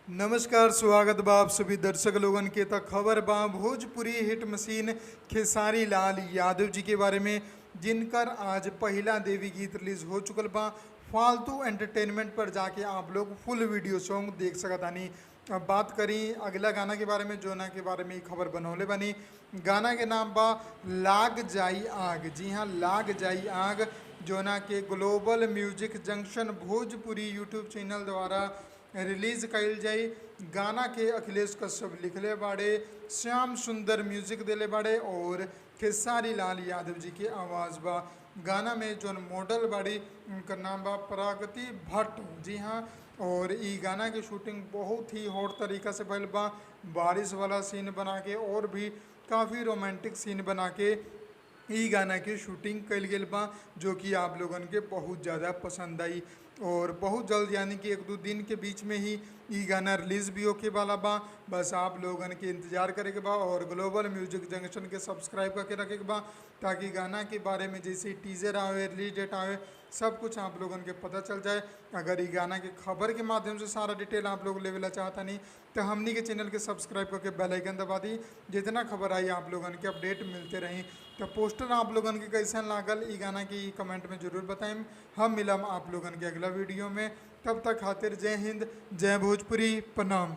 नमस्कार, स्वागत बा आप सभी दर्शक लोगन के। तक खबर बा भोजपुरी हिट मशीन खेसारी लाल यादव जी के बारे में, जिनकर आज पहला देवी गीत रिलीज हो चुकल बा। फालतू एंटरटेनमेंट पर जाके आप लोग फुल वीडियो सॉन्ग देख सकतानी। अब बात करी अगला गाना के बारे में, जोना के बारे में खबर बनौले बनी। गाना के नाम बा लाग जाई आग। जी हाँ, लाग जाई आग, जोना के global music junction Bhojpuri YouTube channel द्वारा रिलीज कल जाई। गाना के अखिलेश कश्यप लिखले बाड़े, श्याम सुंदर म्यूजिक दिले बाड़े और खेसारी लाल यादव जी के आवाज़ बा। गाना में जोन मॉडल बाड़ी उनका नाम बा प्रगति भट्ट। जी हाँ, और ई गाना की शूटिंग बहुत ही हॉट तरीका से भइल बा। बारिश वाला सीन बना के और भी काफ़ी रोमांटिक सीन बना के ई गाना की शूटिंग कल गई बा, जो कि आप लोगन के बहुत ज़्यादा पसंद आई। और बहुत जल्द यानी कि 1-2 दिन के बीच में ही ई गाना रिलीज़ भी होके वाला बा। बस आप लोगन के इंतज़ार करे के बा और ग्लोबल म्यूजिक जंक्शन के सब्सक्राइब करके रखे के बा, ताकि गाना के बारे में जैसे टीजर आवे, रिलीज डेट आवे, सब कुछ आप लोगन के पता चल जाए। अगर ई गाना के खबर के माध्यम से सारा डिटेल आप लोग लेवेला चाहता नहीं, तो हमनी के चैनल के सब्सक्राइब करके बेल आइकन दबा दी। जितना खबर आई आप लोगन के अपडेट मिलते रही। तो पोस्टर आप लोगन के कैसन लागल ई गाना की कमेंट में जरूर बताएं। हम मिलम आप लोगन के अगला वीडियो में। तब तक खातिर जय हिंद, जय भोजपुरी, प्रणाम।